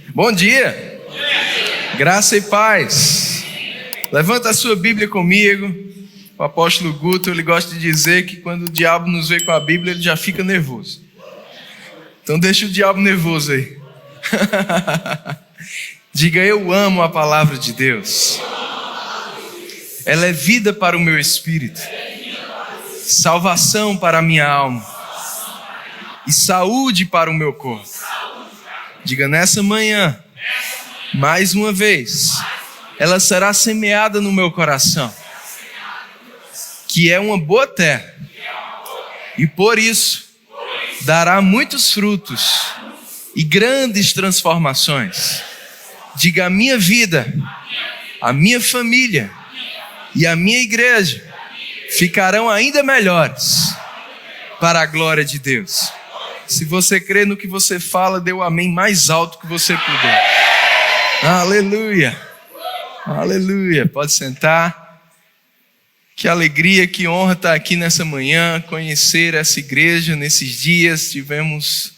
Bom dia! Graça e paz. Levanta a sua Bíblia comigo. O apóstolo Guto, ele gosta de dizer que quando o diabo nos vê com a Bíblia, ele já fica nervoso. Então deixa o diabo nervoso aí. Diga: eu amo a palavra de Deus. Ela é vida para o meu espírito, salvação para a minha alma e saúde para o meu corpo. Diga: nessa manhã, mais uma vez, ela será semeada no meu coração, que é uma boa terra, e por isso dará muitos frutos e grandes transformações. Diga: a minha vida, a minha família e a minha igreja ficarão ainda melhores para a glória de Deus. Se você crê no que você fala, dê o amém mais alto que você puder. Aleluia, aleluia. Pode sentar. Que alegria, que honra estar aqui nessa manhã, conhecer essa igreja. Nesses dias tivemos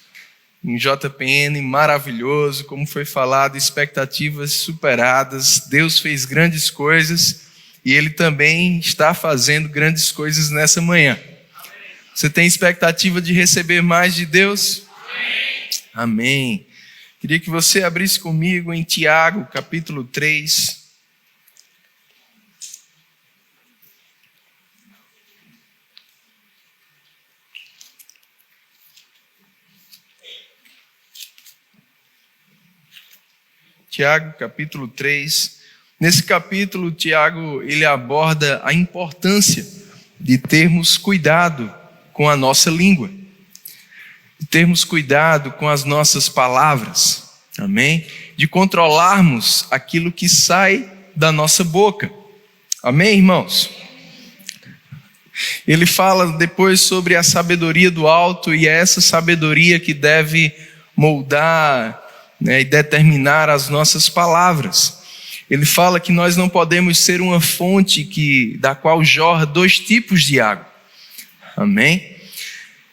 um JPN maravilhoso, como foi falado, expectativas superadas. Deus fez grandes coisas e Ele também está fazendo grandes coisas nessa manhã. Você tem expectativa de receber mais de Deus? Amém. Queria que você abrisse comigo em Tiago, capítulo 3. Tiago, capítulo 3. Nesse capítulo, Tiago, ele aborda a importância de termos cuidado com a nossa língua, de termos cuidado com as nossas palavras, amém? De controlarmos aquilo que sai da nossa boca, amém, irmãos? Ele fala depois sobre a sabedoria do alto, e é essa sabedoria que deve moldar, e determinar as nossas palavras. Ele fala que nós não podemos ser uma fonte da qual jorra dois tipos de água. Amém?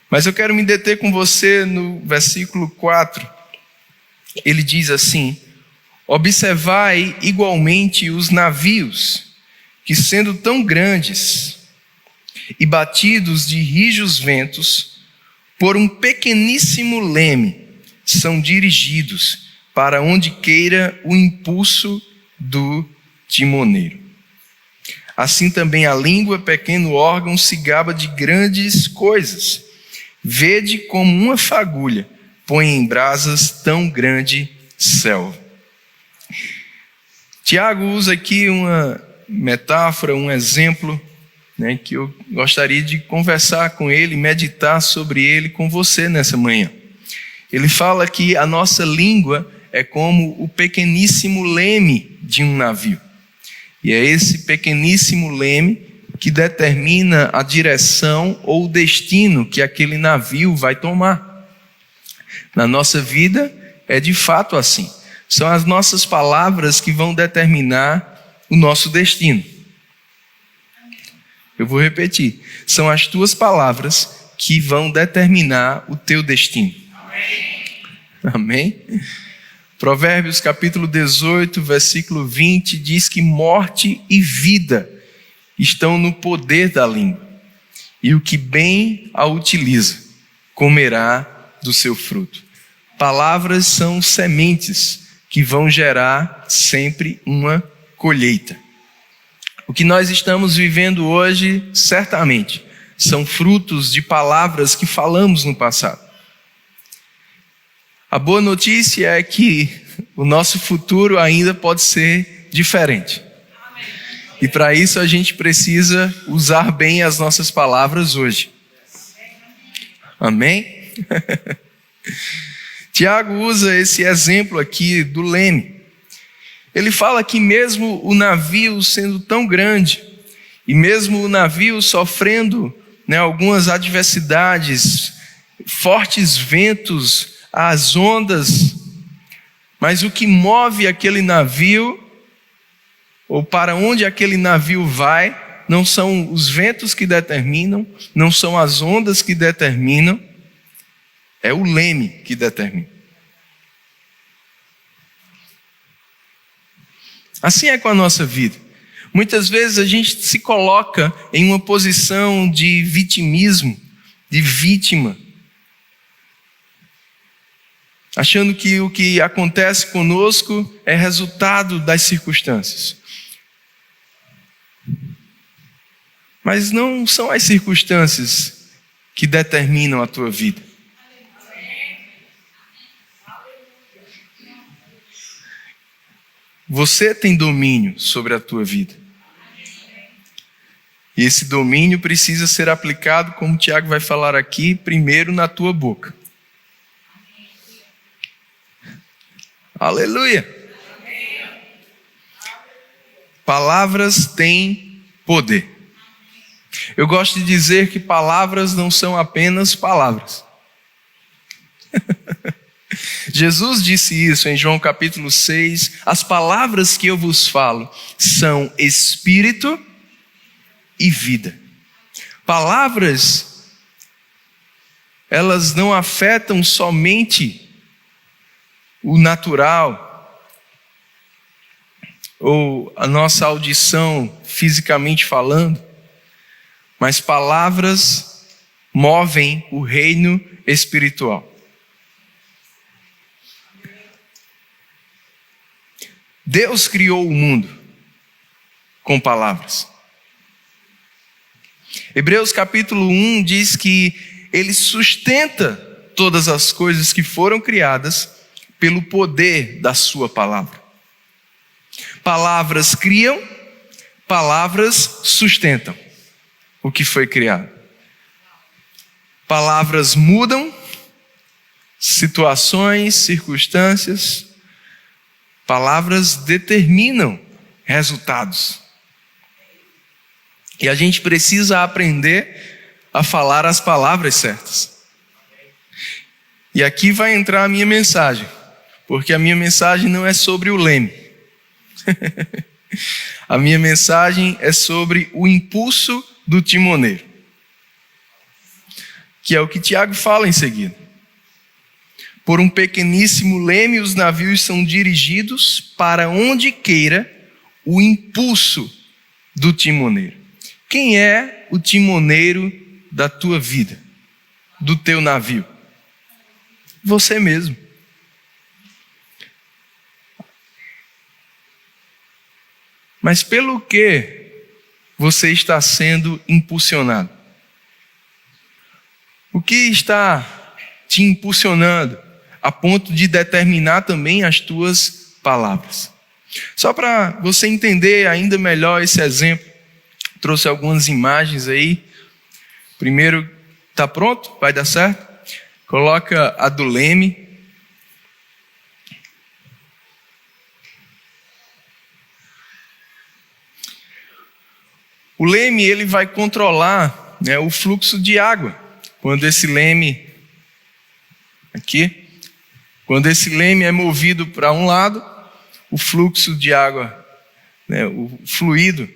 Mas eu quero me deter com você no versículo 4. Ele diz assim: observai igualmente os navios, que sendo tão grandes e batidos de rijos ventos, por um pequeníssimo leme, são dirigidos para onde queira o impulso do timoneiro. Assim também a língua, pequeno órgão, se gaba de grandes coisas. Vede como uma fagulha põe em brasas tão grande selva. Tiago usa aqui uma metáfora, um exemplo, que eu gostaria de conversar com ele, meditar sobre ele com você nessa manhã. Ele fala que a nossa língua é como o pequeníssimo leme de um navio. E é esse pequeníssimo leme que determina a direção ou o destino que aquele navio vai tomar. Na nossa vida é de fato assim. São as nossas palavras que vão determinar o nosso destino. Eu vou repetir. São as tuas palavras que vão determinar o teu destino. Amém? Provérbios capítulo 18, versículo 20 diz que morte e vida estão no poder da língua, e o que bem a utiliza comerá do seu fruto. Palavras são sementes que vão gerar sempre uma colheita. O que nós estamos vivendo hoje, certamente, são frutos de palavras que falamos no passado. A boa notícia é que o nosso futuro ainda pode ser diferente. E para isso a gente precisa usar bem as nossas palavras hoje. Amém? Tiago usa esse exemplo aqui do leme. Ele fala que mesmo o navio sendo tão grande, e mesmo o navio sofrendo algumas adversidades, fortes ventos, as ondas, mas o que move aquele navio, ou para onde aquele navio vai, não são os ventos que determinam, não são as ondas que determinam, é o leme que determina. Assim é com a nossa vida. Muitas vezes a gente se coloca em uma posição de vitimismo, de vítima, achando que o que acontece conosco é resultado das circunstâncias. Mas não são as circunstâncias que determinam a tua vida. Você tem domínio sobre a tua vida. E esse domínio precisa ser aplicado, como o Tiago vai falar aqui, primeiro na tua boca. Aleluia! Palavras têm poder. Eu gosto de dizer que palavras não são apenas palavras. Jesus disse isso em João capítulo 6. As palavras que eu vos falo são espírito e vida. Palavras, elas não afetam somente o natural ou a nossa audição fisicamente falando, mas palavras movem o reino espiritual. Deus criou o mundo com palavras. Hebreus capítulo 1 diz que Ele sustenta todas as coisas que foram criadas pelo poder da sua palavra. Palavras criam, palavras sustentam o que foi criado. Palavras mudam situações, circunstâncias. Palavras determinam resultados. E a gente precisa aprender a falar as palavras certas. E aqui vai entrar a minha mensagem, porque a minha mensagem não é sobre o leme. A minha mensagem é sobre o impulso do timoneiro, que é o que Tiago fala em seguida. Por um pequeníssimo leme, os navios são dirigidos para onde queira o impulso do timoneiro. Quem é o timoneiro da tua vida, do teu navio? Você mesmo. Mas pelo que você está sendo impulsionado? O que está te impulsionando a ponto de determinar também as tuas palavras? Só para você entender ainda melhor esse exemplo, trouxe algumas imagens aí. Primeiro, está pronto? Vai dar certo? Coloca a do leme. O leme, ele vai controlar, né, o fluxo de água. Quando esse leme aqui, quando esse leme é movido para um lado, o fluxo de água, né, o fluido,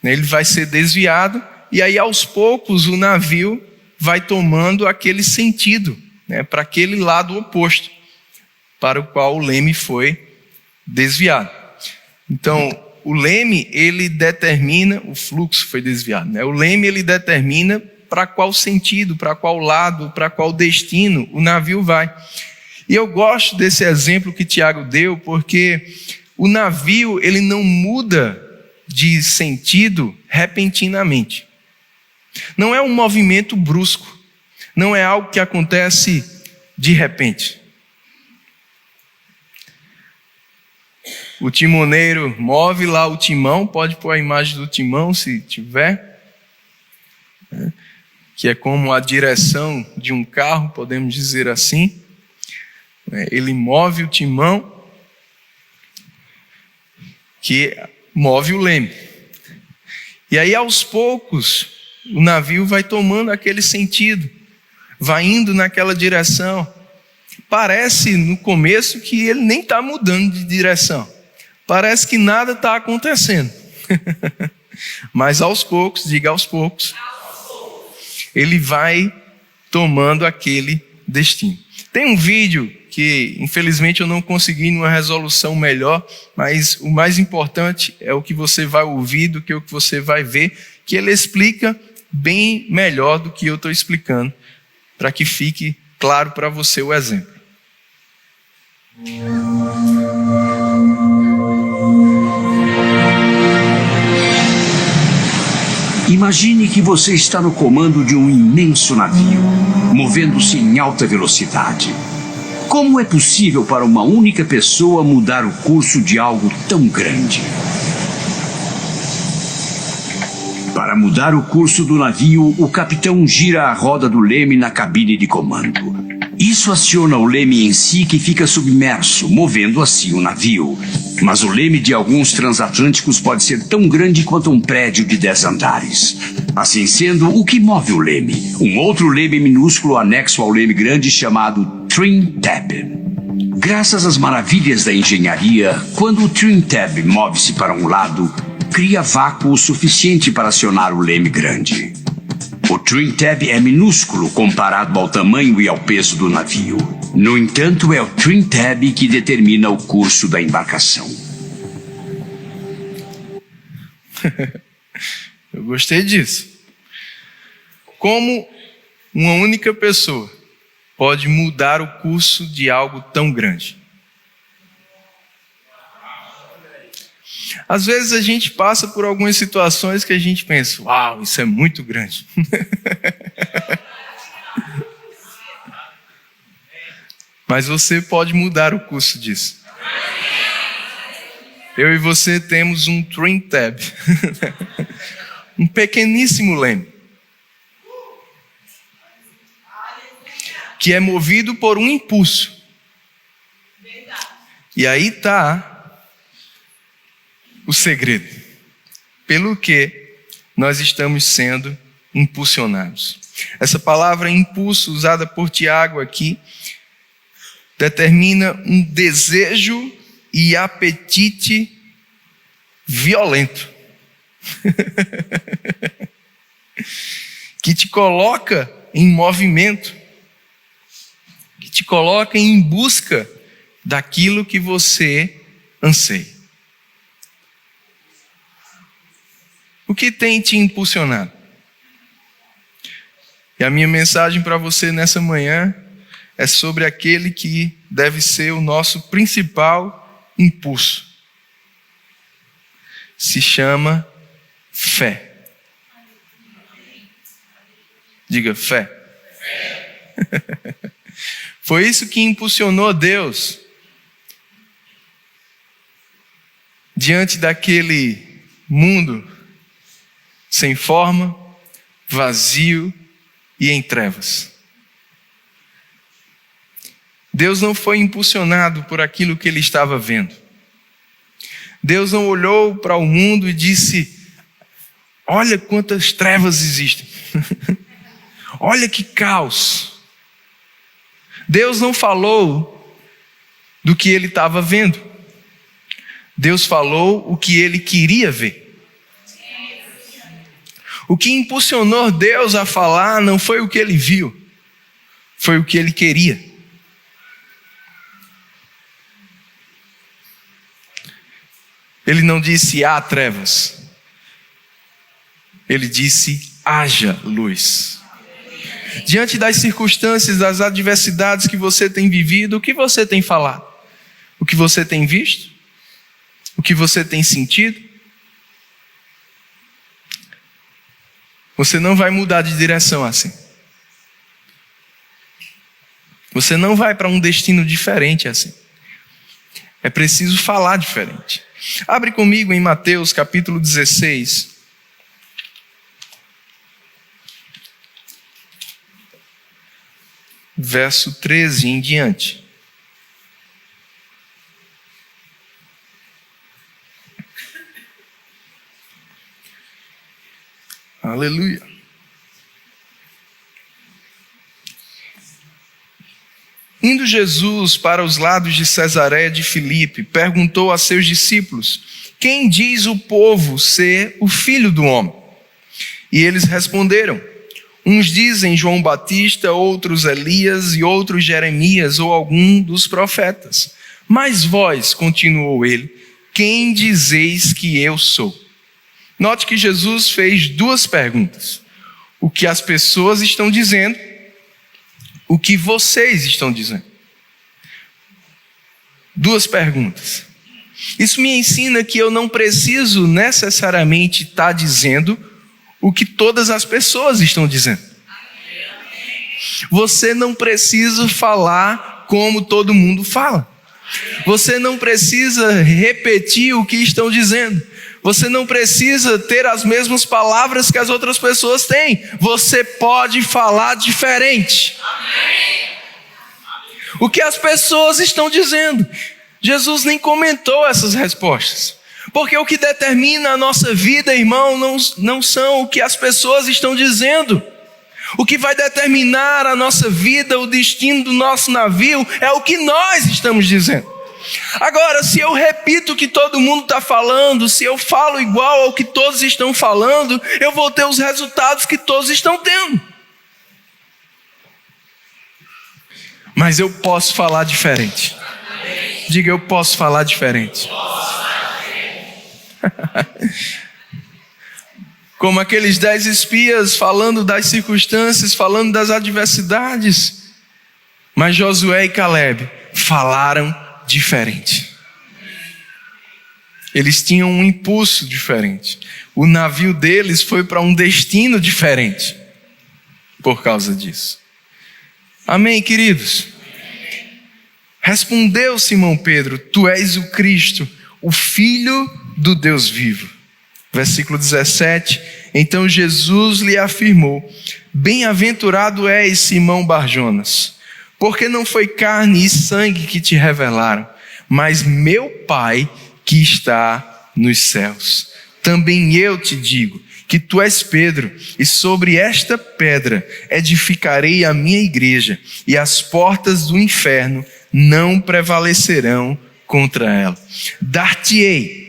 né, ele vai ser desviado, e aí aos poucos o navio vai tomando aquele sentido, né, para aquele lado oposto, para o qual o leme foi desviado. Então, o leme, ele determina, o fluxo foi desviado, né? O leme, ele determina para qual sentido, para qual lado, para qual destino o navio vai. E eu gosto desse exemplo que Tiago deu, porque o navio, ele não muda de sentido repentinamente. Não é um movimento brusco, não é algo que acontece de repente. O timoneiro move lá o timão, pode pôr a imagem do timão se tiver, né? Que é como a direção de um carro, podemos dizer assim. Ele move o timão, que move o leme. E aí aos poucos o navio vai tomando aquele sentido, vai indo naquela direção. Parece no começo que ele nem está mudando de direção. Parece que nada está acontecendo. Mas aos poucos, diga aos poucos, ele vai tomando aquele destino. Tem um vídeo porque infelizmente eu não consegui uma resolução melhor, mas o mais importante é o que você vai ouvir do que o que você vai ver, que ele explica bem melhor do que eu estou explicando, para que fique claro para você o exemplo. Imagine que você está no comando de um imenso navio, movendo-se em alta velocidade. Como é possível para uma única pessoa mudar o curso de algo tão grande? Para mudar o curso do navio, o capitão gira a roda do leme na cabine de comando. Isso aciona o leme em si, que fica submerso, movendo assim o navio. Mas o leme de alguns transatlânticos pode ser tão grande quanto um prédio de 10 andares. Assim sendo, o que move o leme? Um outro leme minúsculo anexo ao leme grande chamado Trim Tab. Graças às maravilhas da engenharia, quando o Trim Tab move-se para um lado, cria vácuo suficiente para acionar o leme grande. O Trim Tab é minúsculo comparado ao tamanho e ao peso do navio. No entanto, é o Trim Tab que determina o curso da embarcação. Eu gostei disso. Como uma única pessoa pode mudar o curso de algo tão grande? Às vezes a gente passa por algumas situações que a gente pensa, uau, isso é muito grande. Mas você pode mudar o curso disso. Eu e você temos um Trim Tab. Um pequeníssimo leme. Que é movido por um impulso. E aí está o segredo. Pelo que nós estamos sendo impulsionados. Essa palavra impulso, usada por Tiago aqui, determina um desejo e apetite violento. Que te coloca em movimento. Que te coloca em busca daquilo que você anseia. O que tem te impulsionado? E a minha mensagem para você nessa manhã é sobre aquele que deve ser o nosso principal impulso. Se chama fé. Diga fé. Foi isso que impulsionou Deus diante daquele mundo sem forma, vazio e em trevas. Deus não foi impulsionado por aquilo que ele estava vendo. Deus não olhou para o mundo e disse, olha quantas trevas existem. Olha que caos. Deus não falou do que ele estava vendo. Deus falou o que ele queria ver. O que impulsionou Deus a falar não foi o que ele viu, foi o que ele queria. Ele não disse há trevas, ele disse haja luz. Diante das circunstâncias, das adversidades que você tem vivido, o que você tem falado? O que você tem visto? O que você tem sentido? Você não vai mudar de direção assim. Você não vai para um destino diferente assim. É preciso falar diferente. Abre comigo em Mateus capítulo 16. Verso 13 em diante. Aleluia. Indo Jesus para os lados de Cesareia de Filipe, perguntou a seus discípulos, quem diz o povo ser o Filho do Homem? E eles responderam, Uns dizem João Batista, outros Elias e outros Jeremias ou algum dos profetas. Mas vós, continuou ele, quem dizeis que eu sou? Note que Jesus fez duas perguntas. O que as pessoas estão dizendo, o que vocês estão dizendo. Duas perguntas. Isso me ensina que eu não preciso necessariamente estar dizendo o que todas as pessoas estão dizendo. Você não precisa falar como todo mundo fala. Você não precisa repetir o que estão dizendo. Você não precisa ter as mesmas palavras que as outras pessoas têm. Você pode falar diferente. O que as pessoas estão dizendo? Jesus nem comentou essas respostas. Porque o que determina a nossa vida, irmão, não são o que as pessoas estão dizendo. O que vai determinar a nossa vida, o destino do nosso navio, é o que nós estamos dizendo. Agora, se eu repito o que todo mundo está falando, se eu falo igual ao que todos estão falando, eu vou ter os resultados que todos estão tendo. Mas eu posso falar diferente. Diga, eu posso falar diferente. Como aqueles 10 espias falando das circunstâncias, falando das adversidades. Mas Josué e Caleb falaram diferente. Eles tinham um impulso diferente. O navio deles foi para um destino diferente por causa disso. Amém, queridos? Respondeu Simão Pedro: Tu és o Cristo, o Filho do Deus vivo. Versículo 17. Então Jesus lhe afirmou: Bem-aventurado és, Simão Barjonas, porque não foi carne e sangue que te revelaram, mas meu Pai que está nos céus. Também eu te digo que tu és Pedro, e sobre esta pedra edificarei a minha igreja, e as portas do inferno não prevalecerão contra ela. Dar-te-ei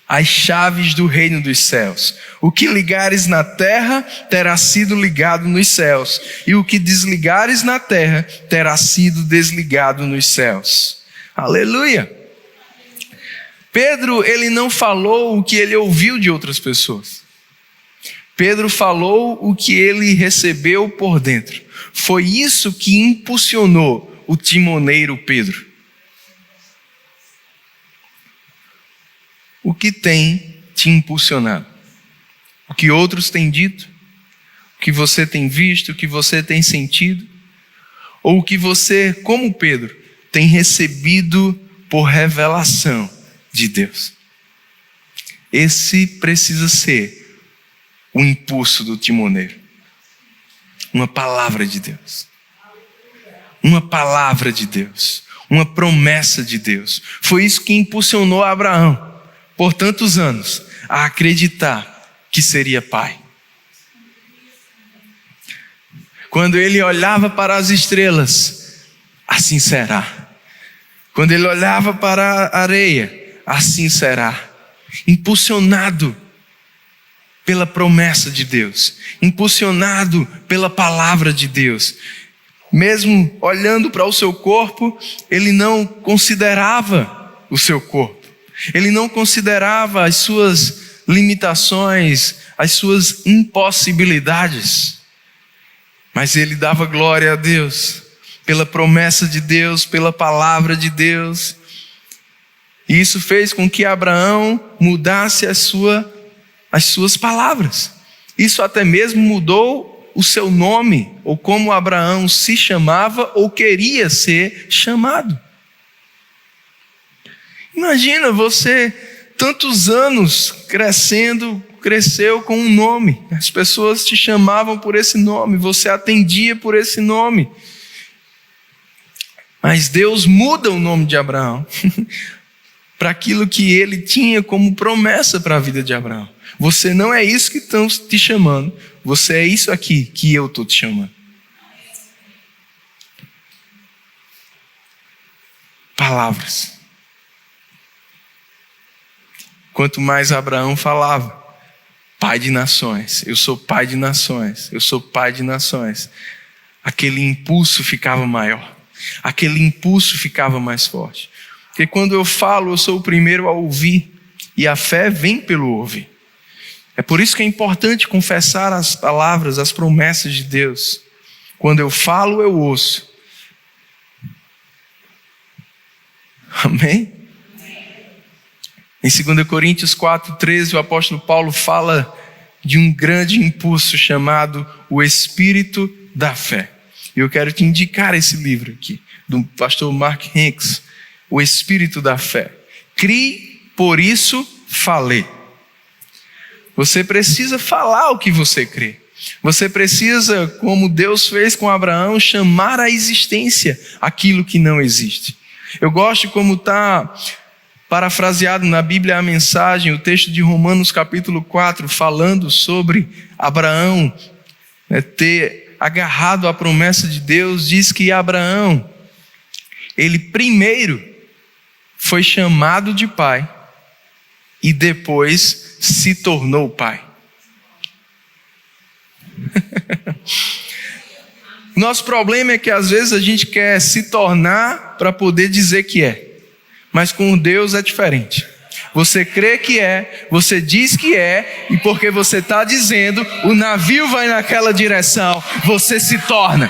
as chaves do reino dos céus. O que ligares na terra terá sido ligado nos céus, e o que desligares na terra terá sido desligado nos céus. Aleluia! Pedro, ele não falou o que ele ouviu de outras pessoas. Pedro falou o que ele recebeu por dentro. Foi isso que impulsionou o timoneiro Pedro. O que tem te impulsionado? O que outros têm dito? O que você tem visto? O que você tem sentido? Ou o que você, como Pedro, tem recebido por revelação de Deus? Esse precisa ser o impulso do timoneiro. Uma palavra de Deus. Uma palavra de Deus. Uma promessa de Deus. Foi isso que impulsionou Abraão por tantos anos a acreditar que seria pai. Quando ele olhava para as estrelas, assim será. Quando ele olhava para a areia, assim será. Impulsionado pela promessa de Deus, impulsionado pela palavra de Deus. Mesmo olhando para o seu corpo, ele não considerava o seu corpo. Ele não considerava as suas limitações, as suas impossibilidades. Mas ele dava glória a Deus, pela promessa de Deus, pela palavra de Deus. E isso fez com que Abraão mudasse as suas palavras. Isso até mesmo mudou o seu nome, ou como Abraão se chamava ou queria ser chamado. Imagina você, tantos anos cresceu com um nome. As pessoas te chamavam por esse nome, você atendia por esse nome. Mas Deus muda o nome de Abraão para aquilo que ele tinha como promessa para a vida de Abraão. Você não é isso que estão te chamando, você é isso aqui que eu estou te chamando. Palavras. Quanto mais Abraão falava, pai de nações, eu sou pai de nações, eu sou pai de nações, aquele impulso ficava maior, aquele impulso ficava mais forte. Porque quando eu falo, eu sou o primeiro a ouvir, e a fé vem pelo ouvir. É por isso que é importante confessar as palavras, as promessas de Deus. Quando eu falo, eu ouço. Amém? Em 2 Coríntios 4:13, o apóstolo Paulo fala de um grande impulso chamado o Espírito da Fé. E eu quero te indicar esse livro aqui, do pastor Mark Hanks, O Espírito da Fé. Crie, por isso falei. Você precisa falar o que você crê. Você precisa, como Deus fez com Abraão, chamar à existência aquilo que não existe. Eu gosto como está parafraseado na Bíblia a mensagem, o texto de Romanos capítulo 4, falando sobre Abraão ter agarrado a promessa de Deus. Diz que Abraão, ele primeiro foi chamado de pai e depois se tornou pai. Nosso problema é que às vezes a gente quer se tornar para poder dizer que é. Mas com Deus é diferente. Você crê que é, você diz que é, e porque você está dizendo, o navio vai naquela direção, você se torna.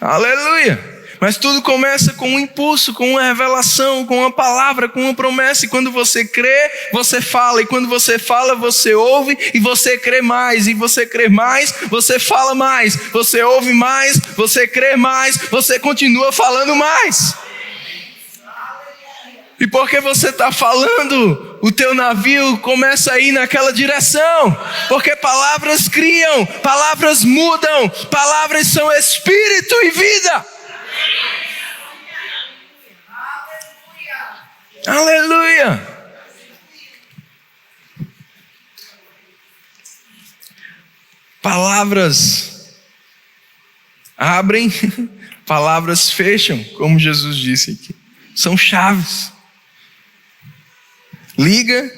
Aleluia! Mas tudo começa com um impulso, com uma revelação, com uma palavra, com uma promessa. E quando você crê, você fala. E quando você fala, você ouve e você crê mais. E você crê mais, você fala mais. Você ouve mais, você crê mais, você continua falando mais. E porque você está falando, o teu navio começa a ir naquela direção. Porque palavras criam, palavras mudam, palavras são espírito e vida. Aleluia! Palavras abrem, palavras fecham, como Jesus disse aqui. São chaves. Liga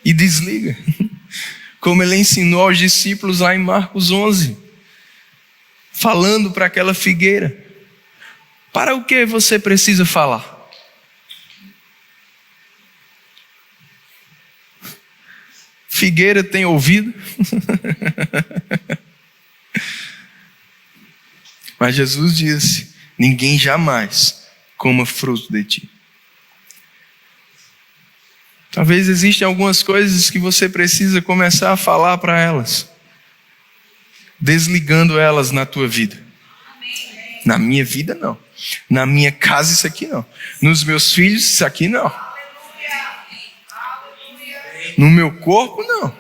e desliga. Como ele ensinou aos discípulos lá em Marcos 11. Falando para aquela figueira. Para o que você precisa falar? Figueira tem ouvido? Mas Jesus disse: ninguém jamais coma fruto de ti. Talvez existam algumas coisas que você precisa começar a falar para elas, desligando elas na tua vida. Na minha vida não. Na minha casa isso aqui não. Nos meus filhos isso aqui não. No meu corpo não.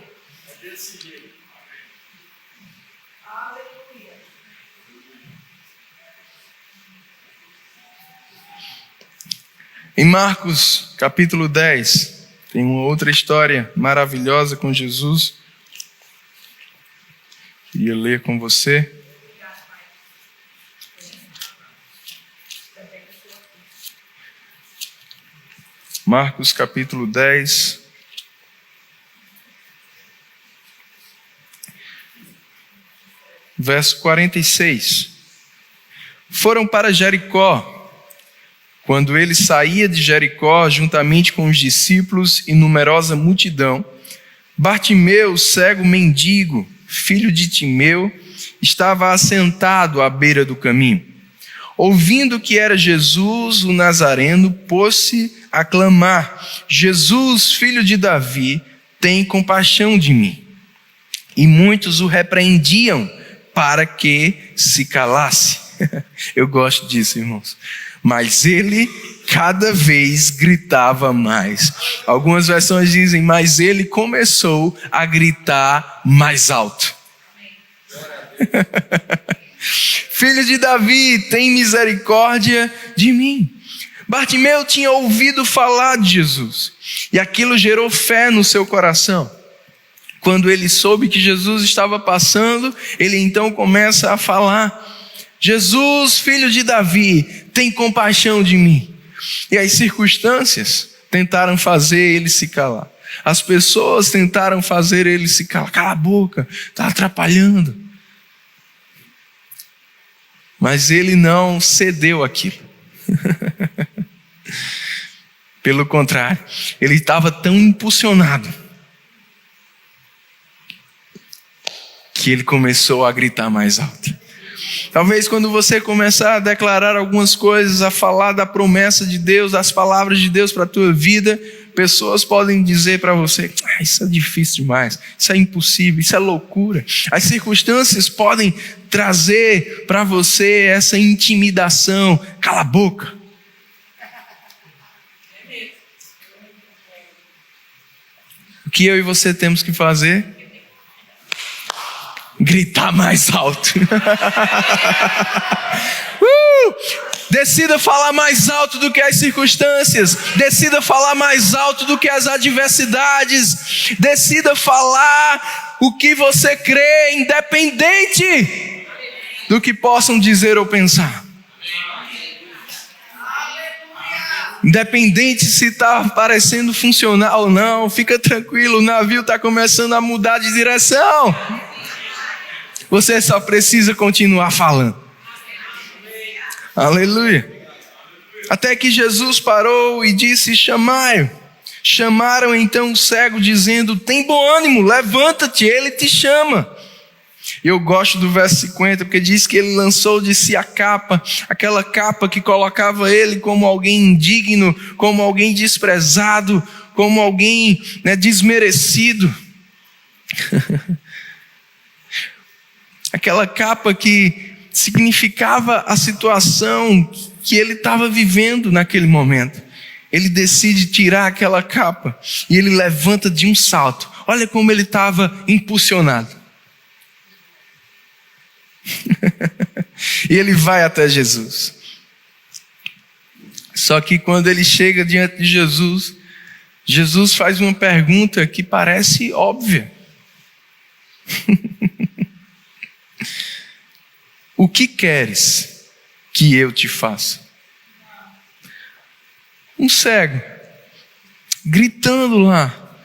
Em Marcos capítulo 10, tem uma outra história maravilhosa com Jesus. Queria ler com você. Marcos capítulo 10. Verso 46. Foram para Jericó. Quando ele saía de Jericó, juntamente com os discípulos e numerosa multidão, Bartimeu, cego mendigo, filho de Timeu, estava assentado à beira do caminho. Ouvindo que era Jesus, o Nazareno, pôs-se a clamar: Jesus, filho de Davi, tem compaixão de mim. E muitos o repreendiam para que se calasse. Eu gosto disso, irmãos. Mas ele cada vez gritava mais. Algumas versões dizem: mas ele começou a gritar mais alto. Filho de Davi, tem misericórdia de mim. Bartimeu tinha ouvido falar de Jesus, e aquilo gerou fé no seu coração. Quando ele soube que Jesus estava passando, ele então começa a falar: Jesus, filho de Davi, tem compaixão de mim. E as circunstâncias tentaram fazer ele se calar. As pessoas tentaram fazer ele se calar. Cala a boca, está atrapalhando. Mas ele não cedeu àquilo. Pelo contrário, ele estava tão impulsionado que ele começou a gritar mais alto. Talvez quando você começar a declarar algumas coisas, a falar da promessa de Deus, das palavras de Deus para a tua vida, pessoas podem dizer para você: isso é difícil demais, isso é impossível, isso é loucura. As circunstâncias podem trazer para você essa intimidação. Cala a boca. O que eu e você temos que fazer? Gritar mais alto. Decida falar mais alto do que as circunstâncias. Decida falar mais alto do que as adversidades. Decida falar o que você crê, independente do que possam dizer ou pensar. Independente se está parecendo funcionar ou não, fica tranquilo, o navio está começando a mudar de direção. Você só precisa continuar falando. Aleluia. Até que Jesus parou e disse: chamai-o. Chamaram então o cego, dizendo: tem bom ânimo, levanta-te, ele te chama. Eu gosto do verso 50, porque diz que ele lançou de si a capa, aquela capa que colocava ele como alguém indigno, como alguém desprezado, como alguém desmerecido. Aquela capa que significava a situação que ele estava vivendo naquele momento. Ele decide tirar aquela capa e ele levanta de um salto. Olha como ele estava impulsionado. E ele vai até Jesus. Só que quando ele chega diante de Jesus, Jesus faz uma pergunta que parece óbvia. O que queres que eu te faça? Um cego, gritando lá.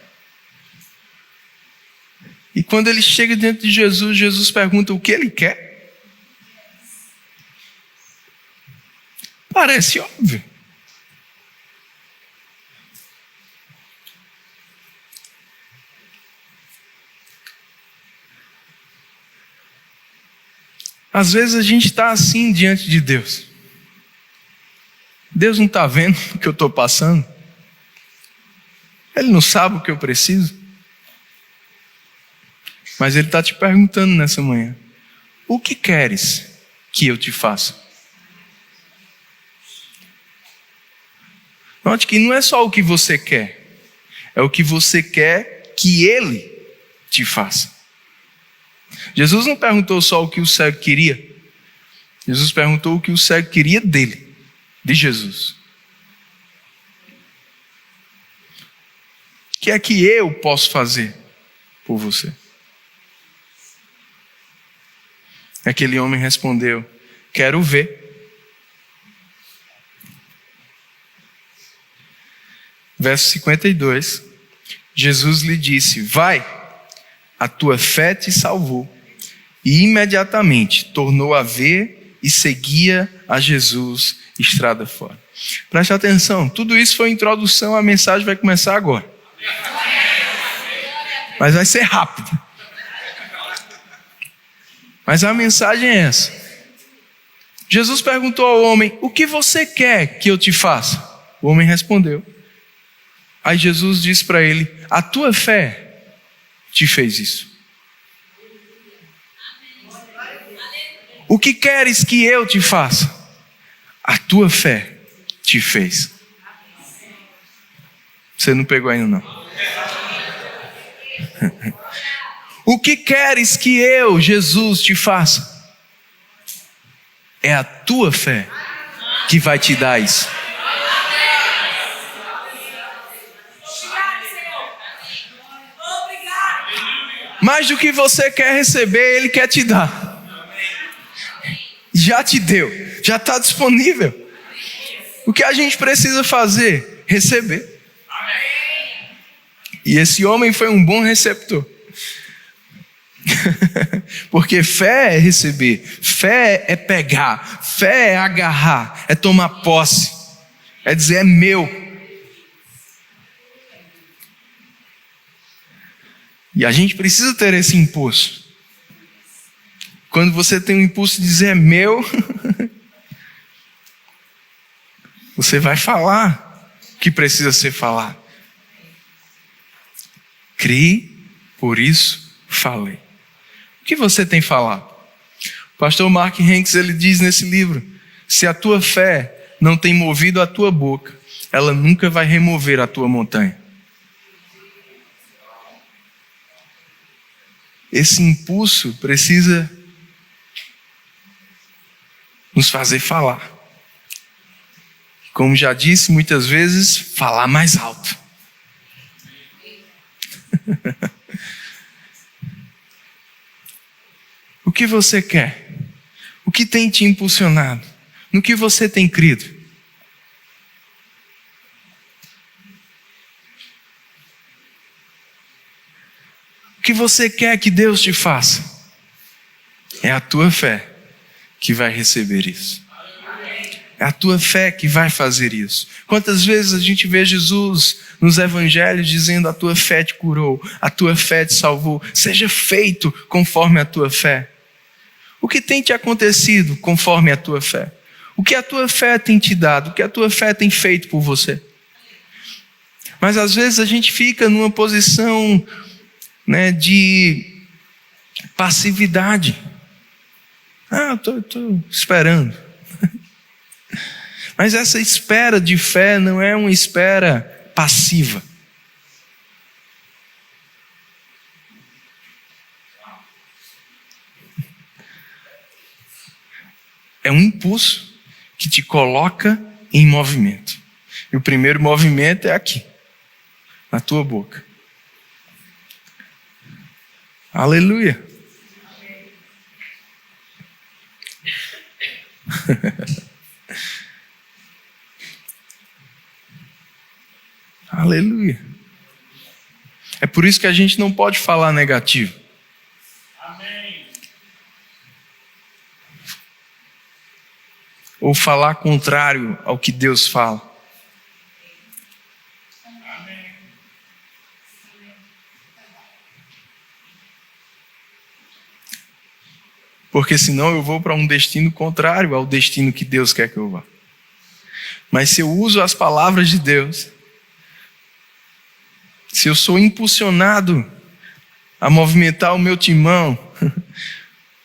E quando ele chega diante de Jesus, Jesus pergunta o que ele quer. Parece óbvio. Às vezes a gente está assim diante de Deus. Deus não está vendo o que eu estou passando. Ele não sabe o que eu preciso. Mas Ele está te perguntando nessa manhã: o que queres que eu te faça? Note que não é só o que você quer, é o que você quer que Ele te faça. Jesus não perguntou só o que o cego queria. Jesus perguntou o que o cego queria dele, de Jesus. O que é que eu posso fazer por você? Aquele homem respondeu: quero ver. Verso 52, Jesus lhe disse: vai, a tua fé te salvou. E imediatamente tornou a ver e seguia a Jesus estrada fora. Preste atenção, tudo isso foi introdução, a mensagem vai começar agora. Mas vai ser rápido. Mas a mensagem é essa. Jesus perguntou ao homem: o que você quer que eu te faça? O homem respondeu. Aí Jesus disse para ele: a tua fé te fez isso. O que queres que eu te faça? A tua fé te fez. Você não pegou ainda não. O que queres que eu, Jesus, te faça? É a tua fé que vai te dar isso. Mais do que você quer receber, Ele quer te dar. Já te deu, já está disponível. O que a gente precisa fazer? Receber. E esse homem foi um bom receptor. Porque fé é receber, fé é pegar, fé é agarrar, é tomar posse, é dizer é meu. E a gente precisa ter esse impulso. Quando você tem o impulso de dizer é meu, você vai falar o que precisa ser falado. Criei, por isso falei. O que você tem falado? O pastor Mark Hanks, ele diz nesse livro: se a tua fé não tem movido a tua boca, ela nunca vai remover a tua montanha. Esse impulso precisa nos fazer falar. Como já disse muitas vezes, falar mais alto. O que você quer? O que tem te impulsionado? No que você tem crido? O que você quer que Deus te faça? É a tua fé que vai receber isso. É a tua fé que vai fazer isso. Quantas vezes a gente vê Jesus nos evangelhos dizendo: a tua fé te curou, a tua fé te salvou, seja feito conforme a tua fé. O que tem te acontecido conforme a tua fé? O que a tua fé tem te dado? O que a tua fé tem feito por você? Mas às vezes a gente fica numa posição, de passividade. Eu estou esperando. Mas essa espera de fé não é uma espera passiva. É um impulso que te coloca em movimento. E o primeiro movimento é aqui, na tua boca. Aleluia. Aleluia. É por isso que a gente não pode falar negativo. Amém. Ou falar contrário ao que Deus fala. Amém. Porque senão eu vou para um destino contrário ao destino que Deus quer que eu vá. Mas se eu uso as palavras de Deus, se eu sou impulsionado a movimentar o meu timão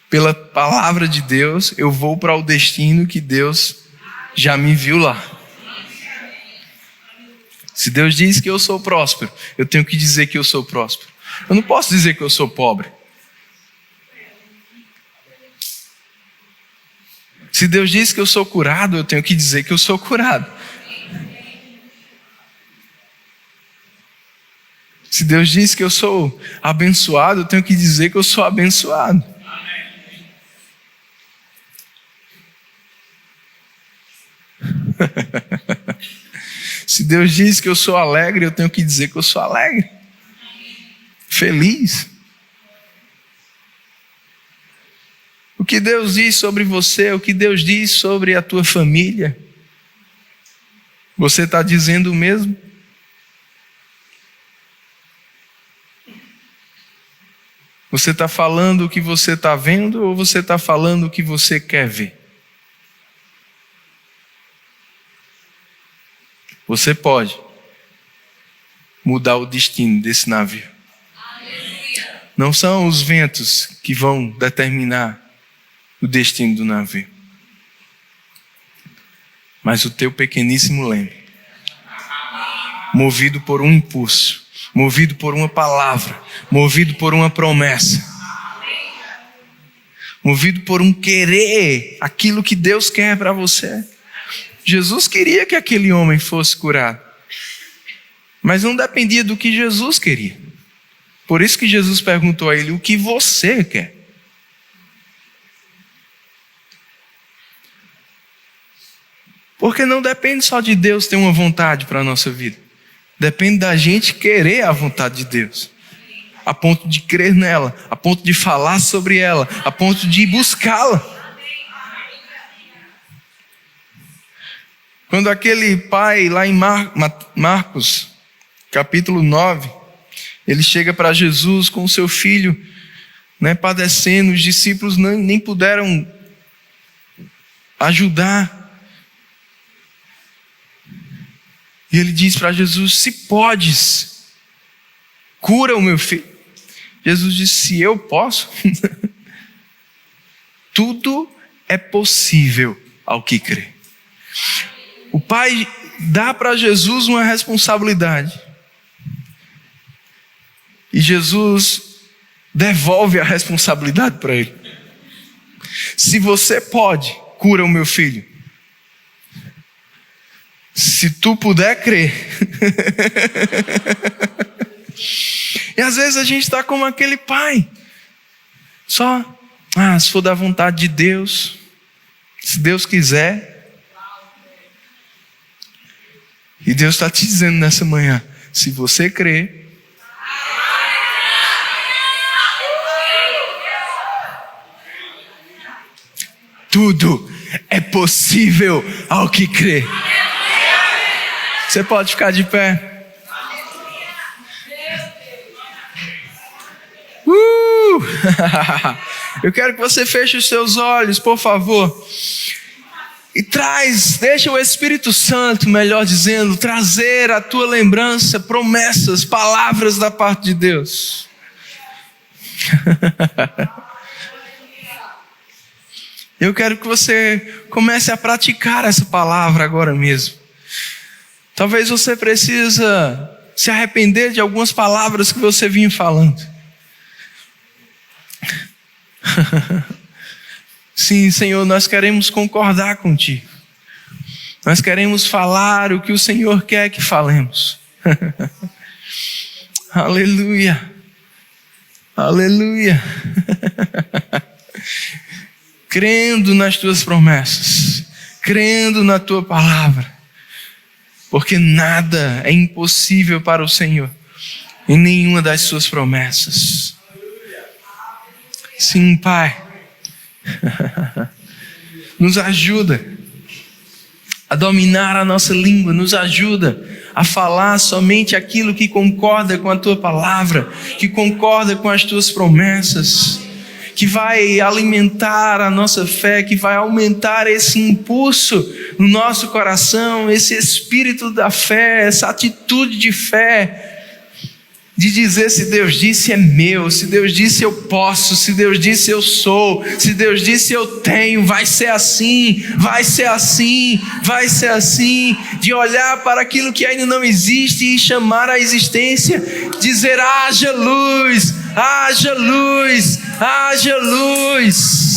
pela palavra de Deus, eu vou para o destino que Deus já me viu lá. Se Deus diz que eu sou próspero, eu tenho que dizer que eu sou próspero. Eu não posso dizer que eu sou pobre. Se Deus diz que eu sou curado, eu tenho que dizer que eu sou curado. Se Deus diz que eu sou abençoado, eu tenho que dizer que eu sou abençoado. Se Deus diz que eu sou alegre, eu tenho que dizer que eu sou alegre. Feliz. O que Deus diz sobre você, o que Deus diz sobre a tua família, você está dizendo o mesmo? Você está falando o que você está vendo ou você está falando o que você quer ver? Você pode mudar o destino desse navio. Não são os ventos que vão determinar o destino do navio, mas o teu pequeníssimo leme, movido por um impulso, movido por uma palavra, movido por uma promessa, movido por um querer aquilo que Deus quer para você. Jesus queria que aquele homem fosse curado, mas não dependia do que Jesus queria. Por isso que Jesus perguntou a ele: o que você quer? Porque não depende só de Deus ter uma vontade para a nossa vida. Depende da gente querer a vontade de Deus, a ponto de crer nela, a ponto de falar sobre ela, a ponto de buscá-la. Quando aquele pai lá em Marcos, capítulo 9, ele chega para Jesus com o seu filho, padecendo, os discípulos nem puderam ajudar. E ele diz para Jesus: se podes, cura o meu filho. Jesus disse: se eu posso, tudo é possível ao que crê. O Pai dá para Jesus uma responsabilidade. E Jesus devolve a responsabilidade para ele. Se você pode, cura o meu filho. Se tu puder crer. E às vezes a gente está como aquele pai. Só, se for da vontade de Deus, se Deus quiser. E Deus está te dizendo nessa manhã: se você crer, tudo é possível ao que crê. Você pode ficar de pé. Eu quero que você feche os seus olhos, por favor. E deixa o Espírito Santo, melhor dizendo, trazer à tua lembrança promessas, palavras da parte de Deus. Eu quero que você comece a praticar essa palavra agora mesmo. Talvez você precisa se arrepender de algumas palavras que você vinha falando. Sim, Senhor, nós queremos concordar contigo. Nós queremos falar o que o Senhor quer que falemos. Aleluia. Aleluia. Crendo nas tuas promessas, crendo na tua palavra, porque nada é impossível para o Senhor em nenhuma das suas promessas. Sim, Pai. Nos ajuda a dominar a nossa língua, nos ajuda a falar somente aquilo que concorda com a tua palavra, que concorda com as tuas promessas, que vai alimentar a nossa fé, que vai aumentar esse impulso no nosso coração, esse espírito da fé, essa atitude de fé, de dizer: se Deus disse é meu, se Deus disse eu posso, se Deus disse eu sou, se Deus disse eu tenho, vai ser assim, vai ser assim, vai ser assim. De olhar para aquilo que ainda não existe e chamar a existência, dizer: haja luz, haja luz, haja luz.